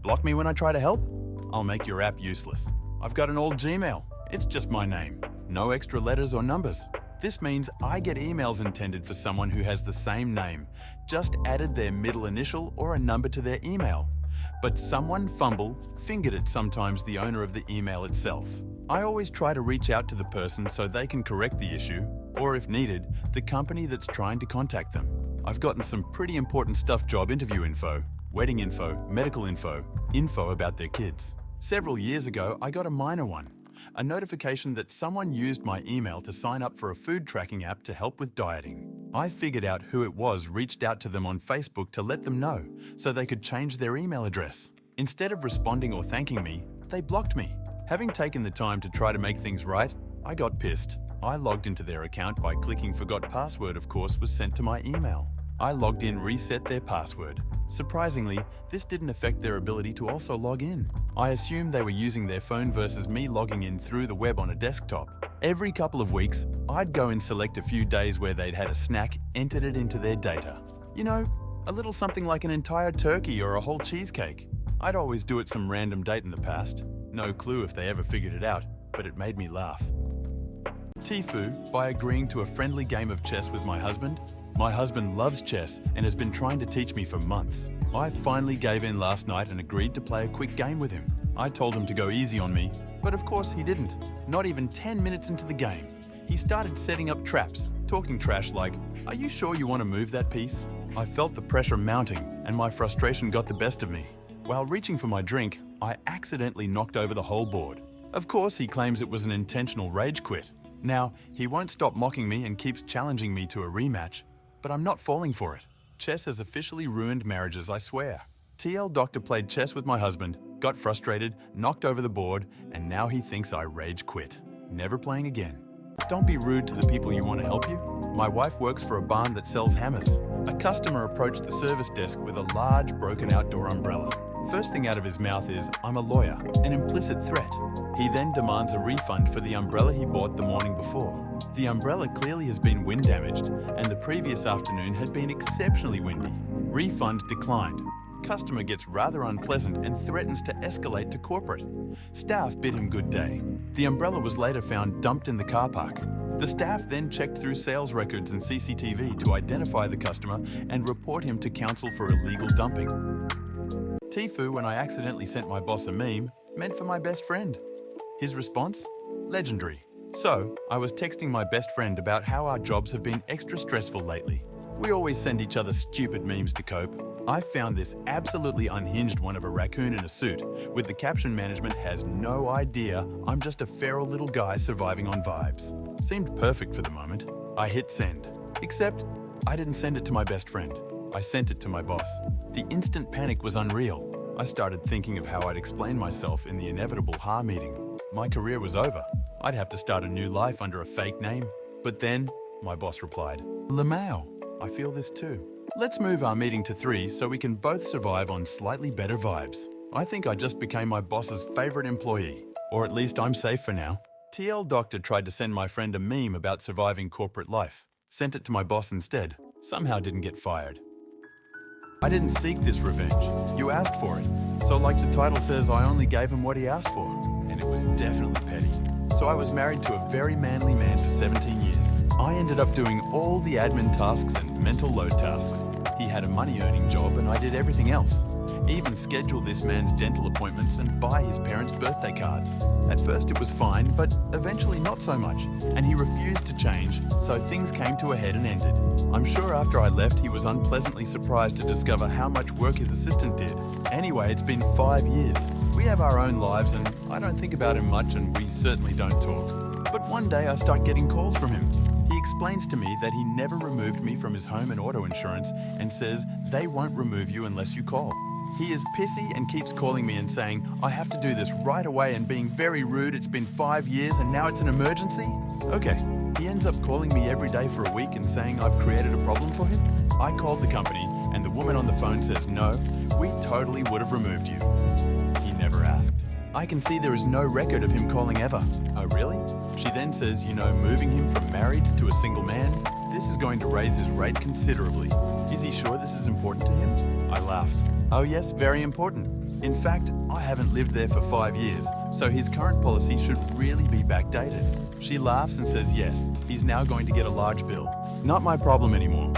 Block me when I try to help? I'll make your app useless. I've got an old Gmail. It's just my name. No extra letters or numbers. This means I get emails intended for someone who has the same name, just added their middle initial or a number to their email. But someone fingered it, sometimes the owner of the email itself. I always try to reach out to the person so they can correct the issue, or if needed, the company that's trying to contact them. I've gotten some pretty important stuff: job interview info, wedding info, medical info, info about their kids. Several years ago, I got a minor one. A notification that someone used my email to sign up for a food tracking app to help with dieting. I figured out who it was, reached out to them on Facebook to let them know, so they could change their email address. Instead of responding or thanking me, they blocked me. Having taken the time to try to make things right, I got pissed. I logged into their account by clicking forgot password, of course, was sent to my email. I logged in, reset their password. Surprisingly, this didn't affect their ability to also log in. I assumed they were using their phone versus me logging in through the web on a desktop. Every couple of weeks, I'd go and select a few days where they'd had a snack, entered it into their data. You know, a little something like an entire turkey or a whole cheesecake. I'd always do it some random date in the past. No clue if they ever figured it out, but it made me laugh. TIFU, by agreeing to a friendly game of chess with my husband. My husband loves chess and has been trying to teach me for months. I finally gave in last night and agreed to play a quick game with him. I told him to go easy on me, but of course he didn't. Not even 10 minutes into the game, he started setting up traps, talking trash like, "Are you sure you want to move that piece?" I felt the pressure mounting and my frustration got the best of me. While reaching for my drink, I accidentally knocked over the whole board. Of course, he claims it was an intentional rage quit. Now, he won't stop mocking me and keeps challenging me to a rematch, but I'm not falling for it. Chess has officially ruined marriages, I swear. TL Doctor played chess with my husband, got frustrated, knocked over the board, and now he thinks I rage quit. Never playing again. Don't be rude to the people you want to help you. My wife works for a barn that sells hammers. A customer approached the service desk with a large broken outdoor umbrella. First thing out of his mouth is, "I'm a lawyer," an implicit threat. He then demands a refund for the umbrella he bought the morning before. The umbrella clearly has been wind damaged, and the previous afternoon had been exceptionally windy. Refund declined. Customer gets rather unpleasant and threatens to escalate to corporate. Staff bid him good day. The umbrella was later found dumped in the car park. The staff then checked through sales records and CCTV to identify the customer and report him to council for illegal dumping. TIFU, when I accidentally sent my boss a meme, meant for my best friend. His response? Legendary. So, I was texting my best friend about how our jobs have been extra stressful lately. We always send each other stupid memes to cope. I found this absolutely unhinged one of a raccoon in a suit, with the caption, "Management has no idea I'm just a feral little guy surviving on vibes." Seemed perfect for the moment. I hit send. Except, I didn't send it to my best friend. I sent it to my boss. The instant panic was unreal. I started thinking of how I'd explain myself in the inevitable HA meeting. My career was over. I'd have to start a new life under a fake name. But then, my boss replied, "Lamau, I feel this too. Let's move our meeting to 3 so we can both survive on slightly better vibes." I think I just became my boss's favorite employee. Or at least I'm safe for now. TL Doctor tried to send my friend a meme about surviving corporate life. Sent it to my boss instead. Somehow didn't get fired. I didn't seek this revenge. You asked for it. So like the title says, I only gave him what he asked for. And it was definitely petty. So I was married to a very manly man for 17 years. I ended up doing all the admin tasks and mental load tasks. He had a money-earning job and I did everything else. Even scheduled this man's dental appointments and buy his parents' birthday cards. At first it was fine, but eventually not so much, and he refused to change, so things came to a head and ended. I'm sure after I left, he was unpleasantly surprised to discover how much work his assistant did. Anyway, it's been 5 years. We have our own lives, and I don't think about him much, and we certainly don't talk. But one day I start getting calls from him. He explains to me that he never removed me from his home and auto insurance and says they won't remove you unless you call. He is pissy and keeps calling me and saying, I have to do this right away and being very rude. It's been 5 years and now it's an emergency? Okay. He ends up calling me every day for a week and saying I've created a problem for him. I called the company and the woman on the phone says, no, we totally would have removed you. He never asked. I can see there is no record of him calling ever. Oh, really? She then says, moving him from married to a single man, this is going to raise his rate considerably. Is he sure this is important to him? I laughed. Oh yes, very important. In fact, I haven't lived there for 5 years, so his current policy should really be backdated. She laughs and says yes, he's now going to get a large bill. Not my problem anymore.